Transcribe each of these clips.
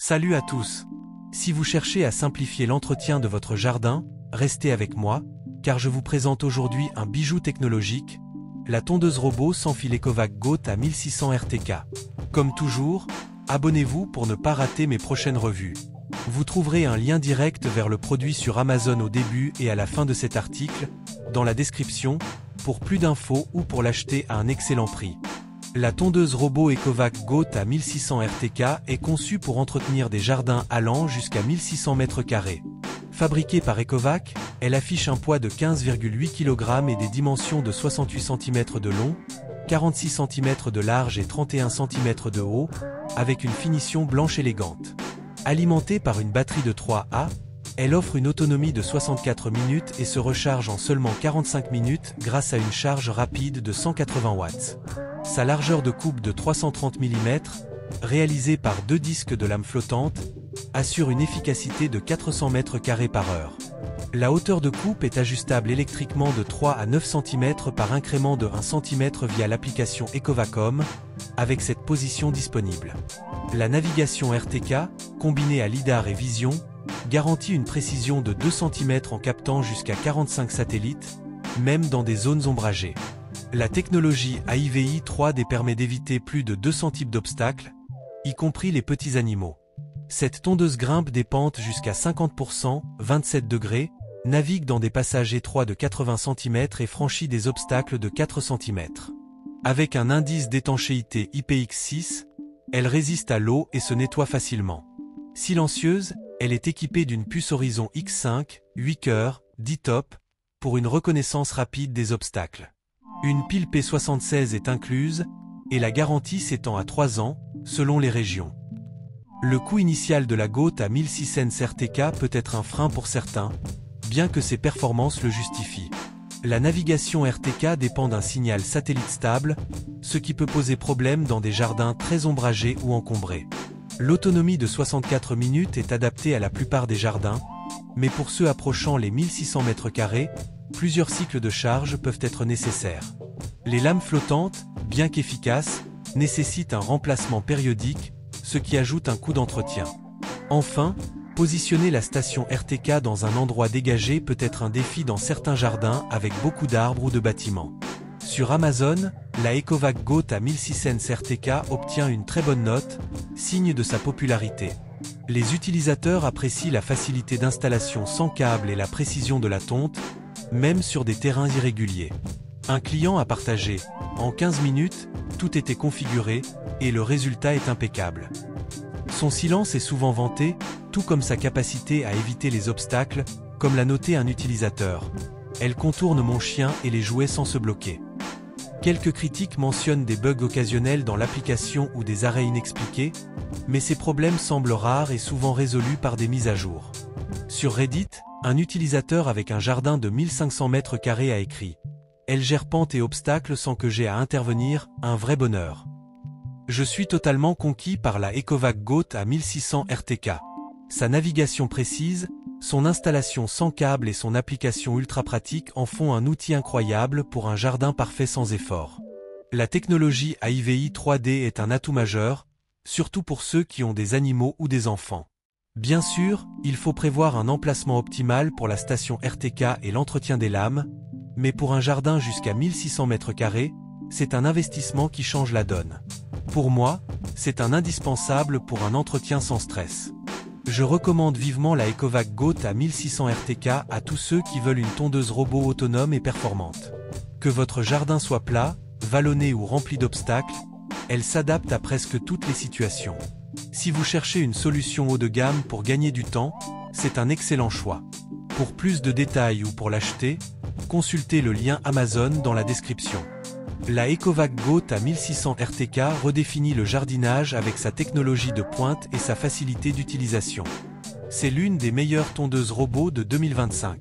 Salut à tous. Si vous cherchez à simplifier l'entretien de votre jardin, restez avec moi, car je vous présente aujourd'hui un bijou technologique, la tondeuse robot sans fil Ecovac GOAT à 1600 RTK. Comme toujours, abonnez-vous pour ne pas rater mes prochaines revues. Vous trouverez un lien direct vers le produit sur Amazon au début et à la fin de cet article, dans la description, pour plus d'infos ou pour l'acheter à un excellent prix. La tondeuse robot Ecovac GOAT à 1600 RTK est conçue pour entretenir des jardins allant jusqu'à 1600 m². Fabriquée par Ecovac, elle affiche un poids de 15,8 kg et des dimensions de 68 cm de long, 46 cm de large et 31 cm de haut, avec une finition blanche élégante. Alimentée par une batterie de 3A, elle offre une autonomie de 64 minutes et se recharge en seulement 45 minutes grâce à une charge rapide de 180 watts. Sa largeur de coupe de 330 mm, réalisée par deux disques de lame flottante, assure une efficacité de 400 m² par heure. La hauteur de coupe est ajustable électriquement de 3 à 9 cm par incrément de 1 cm via l'application Ecovacom, avec cette position disponible. La navigation RTK, combinée à lidar et vision, garantit une précision de 2 cm en captant jusqu'à 45 satellites, même dans des zones ombragées. La technologie AIVI 3D permet d'éviter plus de 200 types d'obstacles, y compris les petits animaux. Cette tondeuse grimpe des pentes jusqu'à 50%, 27 degrés, navigue dans des passages étroits de 80 cm et franchit des obstacles de 4 cm. Avec un indice d'étanchéité IPX6, elle résiste à l'eau et se nettoie facilement. Silencieuse, elle est équipée d'une puce Horizon X5, 8 cœurs, 10 top, pour une reconnaissance rapide des obstacles. Une pile P76 est incluse, et la garantie s'étend à 3 ans, selon les régions. Le coût initial de la GOAT à 1600 RTK peut être un frein pour certains, bien que ses performances le justifient. La navigation RTK dépend d'un signal satellite stable, ce qui peut poser problème dans des jardins très ombragés ou encombrés. L'autonomie de 64 minutes est adaptée à la plupart des jardins, mais pour ceux approchant les 1600 m², plusieurs cycles de charge peuvent être nécessaires. Les lames flottantes, bien qu'efficaces, nécessitent un remplacement périodique, ce qui ajoute un coût d'entretien. Enfin, positionner la station RTK dans un endroit dégagé peut être un défi dans certains jardins avec beaucoup d'arbres ou de bâtiments. Sur Amazon, la Ecovac GOAT à 1600 RTK obtient une très bonne note, signe de sa popularité. Les utilisateurs apprécient la facilité d'installation sans câble et la précision de la tonte, même sur des terrains irréguliers. Un client a partagé, en 15 minutes, tout était configuré, et le résultat est impeccable. Son silence est souvent vanté, tout comme sa capacité à éviter les obstacles, comme l'a noté un utilisateur. Elle contourne mon chien et les jouets sans se bloquer. Quelques critiques mentionnent des bugs occasionnels dans l'application ou des arrêts inexpliqués, mais ces problèmes semblent rares et souvent résolus par des mises à jour. Sur Reddit, un utilisateur avec un jardin de 1500 m² a écrit « Elle gère pentes et obstacles sans que j'aie à intervenir, un vrai bonheur. Je suis totalement conquis par la Ecovac GOAT à 1600 RTK. Sa navigation précise, son installation sans câble et son application ultra pratique en font un outil incroyable pour un jardin parfait sans effort. La technologie AIVI 3D est un atout majeur, surtout pour ceux qui ont des animaux ou des enfants. Bien sûr, il faut prévoir un emplacement optimal pour la station RTK et l'entretien des lames, mais pour un jardin jusqu'à 1600 m², c'est un investissement qui change la donne. Pour moi, c'est un indispensable pour un entretien sans stress. Je recommande vivement la Ecovac GOAT à 1600 RTK à tous ceux qui veulent une tondeuse robot autonome et performante. Que votre jardin soit plat, vallonné ou rempli d'obstacles, elle s'adapte à presque toutes les situations. Si vous cherchez une solution haut de gamme pour gagner du temps, c'est un excellent choix. Pour plus de détails ou pour l'acheter, consultez le lien Amazon dans la description. La Ecovac GOAT à 1600 RTK redéfinit le jardinage avec sa technologie de pointe et sa facilité d'utilisation. C'est l'une des meilleures tondeuses robots de 2025.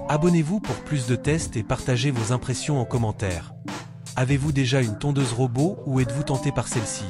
Abonnez-vous pour plus de tests et partagez vos impressions en commentaire. Avez-vous déjà une tondeuse robot ou êtes-vous tenté par celle-ci?